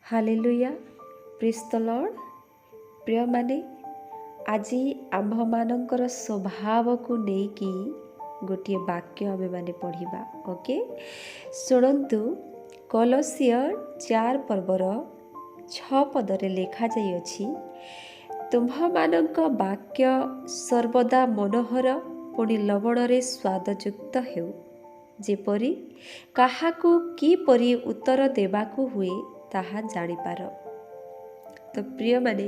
Hallelujah ପ୍ରେଜ୍ ଦ Lord. ପ୍ରିୟମାନେ, ଆଜି ଆମ୍ଭମାନଙ୍କର ସ୍ୱଭାବକୁ ନେଇକି ଗୋଟିଏ ବାକ୍ୟ ଆମେମାନେ ପଢ଼ିବା। ଓକେ, ଶୁଣନ୍ତୁ। କଲୋସିୟ 4 ପର୍ବର 6 ପଦରେ ଲେଖାଯାଇଅଛି, ତୁମ୍ଭମାନଙ୍କ ବାକ୍ୟ ସର୍ବଦା ମନୋହର ପୁଣି ଲବଣରେ ସ୍ୱାଦଯୁକ୍ତ ହେଉ, ଯେପରି କାହାକୁ କିପରି ଉତ୍ତର ଦେବାକୁ ହୁଏ ତାହା ଜାଣିପାର। ତ ପ୍ରିୟମାନେ,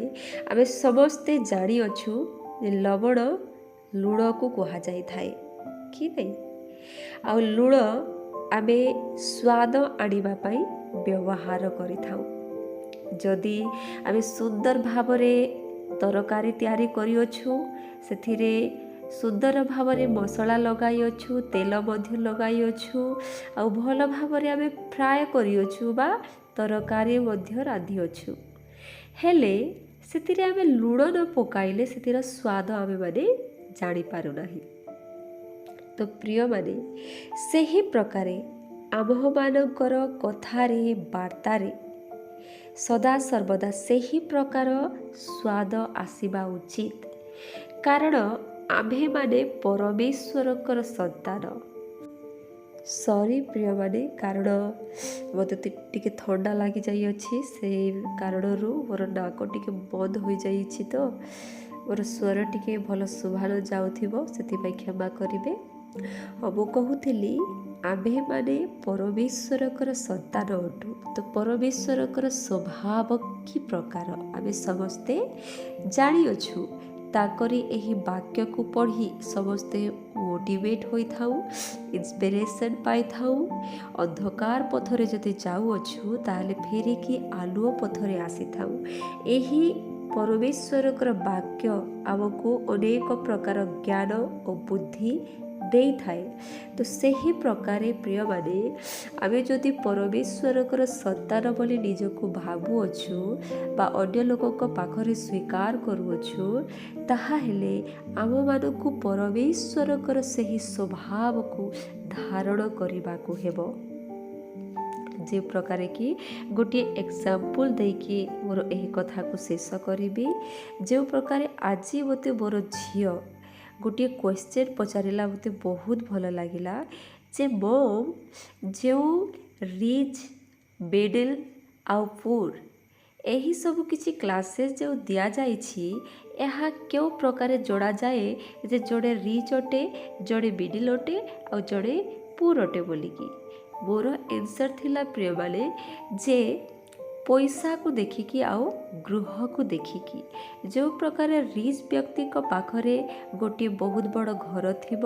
ଆମେ ସମସ୍ତେ ଜାଣିଅଛୁ ଯେ ଲବଣ ଲୁଣକୁ କୁହାଯାଇଥାଏ କି ନାହିଁ। ଆଉ ଲୁଣ ଆମେ ସ୍ୱାଦ ଆଣିବା ପାଇଁ ବ୍ୟବହାର କରିଥାଉ। ଯଦି ଆମେ ସୁନ୍ଦର ଭାବରେ ତରକାରୀ ତିଆରି କରିଅଛୁ, ସେଥିରେ ସୁନ୍ଦର ଭାବରେ ମସଲା ଲଗାଇଅଛୁ, ତେଲ ମଧ୍ୟ ଲଗାଇଅଛୁ, ଆଉ ଭଲ ଭାବରେ ଆମେ ଫ୍ରାଏ କରିଅଛୁ ବା ତରକାରୀ ମଧ୍ୟ ରାନ୍ଧିଅଛୁ, ହେଲେ ସେଥିରେ ଆମେ ଲୁଣ ନ ପକାଇଲେ ସେଥିର ସ୍ୱାଦ ଆମେମାନେ ଜାଣିପାରୁନାହିଁ। ତ ପ୍ରିୟମାନେ, ସେହି ପ୍ରକାରେ ଆମ୍ଭମାନଙ୍କର କଥାରେ ବାର୍ତ୍ତାରେ ସଦାସର୍ବଦା ସେହି ପ୍ରକାର ସ୍ୱାଦ ଆସିବା ଉଚିତ, କାରଣ ଆମ୍ଭେମାନେ ପରମେଶ୍ୱରଙ୍କର ସନ୍ତାନ। ସରି ପ୍ରିୟମାନେ, କାରଣ ମୋତେ ଟିକେ ଥଣ୍ଡା ଲାଗିଯାଇଅଛି, ସେହି କାରଣରୁ ମୋର ନାକ ଟିକେ ବନ୍ଦ ହୋଇଯାଇଛି, ତ ମୋର ସ୍ୱର ଟିକେ ଭଲ ଶୁଭାନ ଯାଉଥିବ, ସେଥିପାଇଁ କ୍ଷମା କରିବେ। ମୁଁ କହୁଥିଲି, ଆମ୍ଭେମାନେ ପରମେଶ୍ୱରଙ୍କର ସନ୍ତାନ ଅଟୁ। ତ ପରମେଶ୍ୱରଙ୍କର ସ୍ୱଭାବ କି ପ୍ରକାର ଆମେ ସମସ୍ତେ ଜାଣିଅଛୁ। ତାଙ୍କରି ଏହି ବାକ୍ୟକୁ ପଢ଼ି ସମସ୍ତେ ମୋଟିଭେଟ୍ ହୋଇଥାଉ, ଇନ୍ସପିରେସନ୍ ପାଇଥାଉ। ଅନ୍ଧକାର ପଥରେ ଯଦି ଯାଉଅଛୁ, ତାହେଲେ ଫେରିକି ଆଲୁଅ ପଥରେ ଆସିଥାଉ। ଏହି ପରମେଶ୍ୱରଙ୍କର ବାକ୍ୟ ଆମକୁ ଅନେକ ପ୍ରକାର ଜ୍ଞାନ ଓ ବୁଦ୍ଧି ଦେଇଥାଏ। ତ ସେହି ପ୍ରକାରେ ପ୍ରିୟମାନେ, ଆମେ ଯଦି ପରମେଶ୍ୱରଙ୍କର ସନ୍ତାନ ବୋଲି ନିଜକୁ ଭାବୁଅଛୁ ବା ଅନ୍ୟ ଲୋକଙ୍କ ପାଖରେ ସ୍ୱୀକାର କରୁଅଛୁ, ତାହାହେଲେ ଆମମାନଙ୍କୁ ପରମେଶ୍ୱରଙ୍କର ସେହି ସ୍ୱଭାବକୁ ଧାରଣ କରିବାକୁ ହେବ। ଯେ ପ୍ରକାରେ କି ଗୋଟିଏ ଏକ୍ଜାମ୍ପଲ୍ ଦେଇକି ମୋର ଏହି କଥାକୁ ଶେଷ କରିବି। ଯେଉଁ ପ୍ରକାରେ ଆଜି ମୋତେ ମୋର ଝିଅ ଗୋଟିଏ କ୍ୱେଶ୍ଚନ୍ ପଚାରିଲା, ମୋତେ ବହୁତ ଭଲ ଲାଗିଲା ଯେ ମମ୍, ଯେଉଁ ରିଚ୍, ମିଡିଲ୍ ଆଉ ପୁର୍ ଏହିସବୁ କିଛି କ୍ଲାସେସ୍ ଯେଉଁ ଦିଆଯାଇଛି, ଏହା କେଉଁ ପ୍ରକାରେ ଯୋଡ଼ାଯାଏ ଯେ ଜଣେ ରିଚ୍ ଅଟେ, ଜଣେ ମିଡିଲ୍ ଅଟେ ଆଉ ଜଣେ ପୁର୍ ଅଟେ ବୋଲିକି। ମୋର ଆନ୍ସର୍ ଥିଲା ପ୍ରିୟମାନେ, ଯେ ପଇସାକୁ ଦେଖିକି ଆଉ ଗୃହକୁ ଦେଖିକି। ଯେଉଁ ପ୍ରକାର ରିଚ୍ ବ୍ୟକ୍ତିଙ୍କ ପାଖରେ ଗୋଟିଏ ବହୁତ ବଡ଼ ଘର ଥିବ,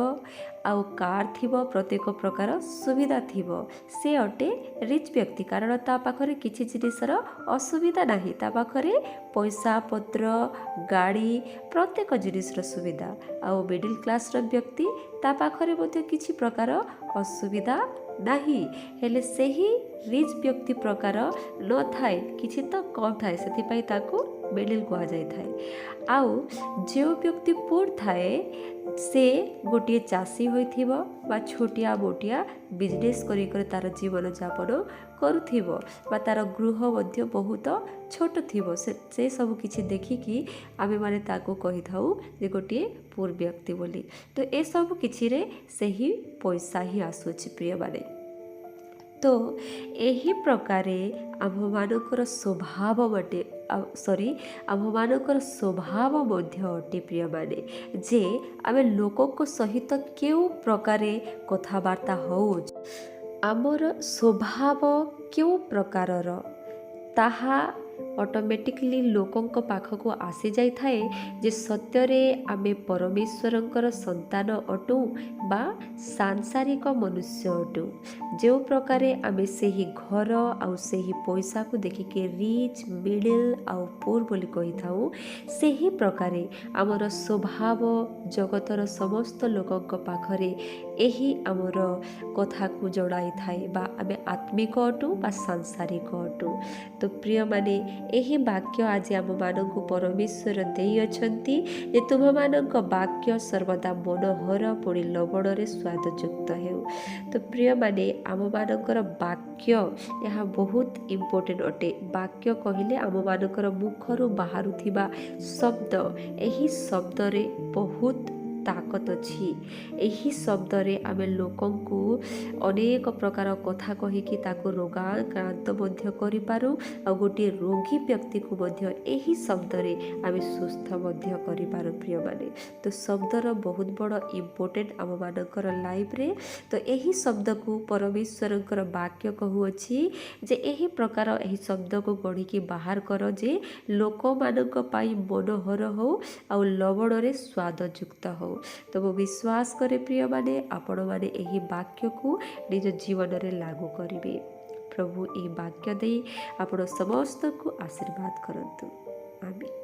ଆଉ କାର୍ ଥିବ, ପ୍ରତ୍ୟେକ ପ୍ରକାର ସୁବିଧା ଥିବ, ସେ ଅଟେ ରିଚ୍ ବ୍ୟକ୍ତି। କାରଣ ତା ପାଖରେ କିଛି ଜିନିଷର ଅସୁବିଧା ନାହିଁ, ତା ପାଖରେ ପଇସା ପତ୍ର, ଗାଡ଼ି, ପ୍ରତ୍ୟେକ ଜିନିଷର ସୁବିଧା। ଆଉ ମିଡ଼ିଲ୍ କ୍ଲାସ୍ର ବ୍ୟକ୍ତି, ତା ପାଖରେ ମଧ୍ୟ କିଛି ପ୍ରକାର ଅସୁବିଧା ନାହିଁ, ହେଲେ ସେହି ରିଚ୍ ବ୍ୟକ୍ତି ପ୍ରକାର ନଥାଏ, କିଛି ତ କମ୍ ଥାଏ, ସେଥିପାଇଁ ତାକୁ ମିଡ଼ିଲ୍ କୁହାଯାଇଥାଏ। ଆଉ ଯେଉଁ ବ୍ୟକ୍ତି ପୁର୍ ଥାଏ, ସେ ଗୋଟିଏ ଚାଷୀ ହୋଇଥିବ ବା ଛୋଟିଆ ମୋଟିଆ ବିଜନେସ୍ କରି ତା'ର ଜୀବନଯାପନ କରୁଥିବ, ବା ତା'ର ଗୃହ ମଧ୍ୟ ବହୁତ ଛୋଟ ଥିବ। ସେ ସବୁ କିଛି ଦେଖିକି ଆମେମାନେ ତାକୁ କହିଥାଉ ଯେ ଗୋଟିଏ ପୁର୍ ବ୍ୟକ୍ତି ବୋଲି। ତ ଏସବୁ କିଛିରେ ସେହି ପଇସା ହିଁ ଆସୁଛି ପ୍ରିୟମାନେ। ତ ଏହି ପ୍ରକାରେ ଆମ୍ଭମାନଙ୍କର ଆମ୍ଭମାନଙ୍କର ସ୍ୱଭାବ ମଧ୍ୟ ଅଟେ ପ୍ରିୟମାନେ, ଯେ ଆମେ ଲୋକଙ୍କ ସହିତ କେଉଁ ପ୍ରକାରେ କଥାବାର୍ତ୍ତା ହେଉଛୁ, ଆମର ସ୍ୱଭାବ କେଉଁ ପ୍ରକାରର, ତାହା ଅଟୋମେଟିକଲି ଲୋକଙ୍କ ପାଖକୁ ଆସିଯାଇଥାଏ ଯେ ସତ୍ୟରେ ଆମେ ପରମେଶ୍ୱରଙ୍କର ସନ୍ତାନ ଅଟୁ ବା ସାଂସାରିକ ମନୁଷ୍ୟ ଅଟୁ। ଯେଉଁ ପ୍ରକାରେ ଆମେ ସେହି ଘର ଆଉ ସେହି ପଇସାକୁ ଦେଖିକି ରିଚ୍, ମିଡ଼ିଲ୍ ଆଉ ପୁର୍ ବୋଲି କହିଥାଉ, ସେହି ପ୍ରକାରେ ଆମର ସ୍ୱଭାବ ଜଗତର ସମସ୍ତ ଲୋକଙ୍କ ପାଖରେ ଏହି ଆମର କଥାକୁ ଜଣାଇଥାଏ ବା ଆମେ ଆତ୍ମିକ ଅଟୁ ବା ସାଂସାରିକ ଅଟୁ। ତ ପ୍ରିୟମାନେ, ଏହି ବାକ୍ୟ ଆଜି ଆମମାନଙ୍କୁ ପରମେଶ୍ୱର ଦେଇଅଛନ୍ତି ଯେ ତୁମମାନଙ୍କ ବାକ୍ୟ ସର୍ବଦା ମନୋହର ପୁଣି ଲବଣରେ ସ୍ୱାଦଯୁକ୍ତ ହେଉ। ତ ପ୍ରିୟମାନେ, ଆମମାନଙ୍କର ବାକ୍ୟ ଏହା ବହୁତ ଇମ୍ପୋର୍ଟାଣ୍ଟ ଅଟେ। ବାକ୍ୟ କହିଲେ ଆମମାନଙ୍କର ମୁଖରୁ ବାହାରୁଥିବା ଶବ୍ଦ, ଏହି ଶବ୍ଦରେ ବହୁତ ତାକତ ଅଛି। ଏହି ଶବ୍ଦରେ ଆମେ ଲୋକଙ୍କୁ ଅନେକ ପ୍ରକାର କଥା କହିକି ତାକୁ ରୋଗାକ୍ରାନ୍ତ ମଧ୍ୟ କରିପାରୁ, ଆଉ ଗୋଟିଏ ରୋଗୀ ବ୍ୟକ୍ତିକୁ ମଧ୍ୟ ଏହି ଶବ୍ଦରେ ଆମେ ସୁସ୍ଥ ମଧ୍ୟ କରିପାରୁ। ପ୍ରିୟମାନେ, ତ ଶବ୍ଦର ବହୁତ ବଡ଼ ଇମ୍ପୋର୍ଟାଣ୍ଟ ଆମମାନଙ୍କର ଲାଇଫ୍ରେ। ତ ଏହି ଶବ୍ଦକୁ ପରମେଶ୍ୱରଙ୍କର ବାକ୍ୟ କହୁଅଛି ଯେ ଏହି ପ୍ରକାର ଏହି ଶବ୍ଦକୁ ଗଢ଼ିକି ବାହାର କର ଯେ ଲୋକମାନଙ୍କ ପାଇଁ ମନୋହର ହଉ ଆଉ ଲବଣରେ ସ୍ୱାଦଯୁକ୍ତ ହଉ। ତ ମୁଁ ବିଶ୍ୱାସ କରେ ପ୍ରିୟମାନେ, ଆପଣମାନେ ଏହି ବାକ୍ୟକୁ ନିଜ ଜୀବନରେ ଲାଗୁ କରିବେ। ପ୍ରଭୁ ଏହି ବାକ୍ୟ ଦେଇ ଆପଣ ସମସ୍ତଙ୍କୁ ଆଶୀର୍ବାଦ କରନ୍ତୁ। ଆମେନ୍।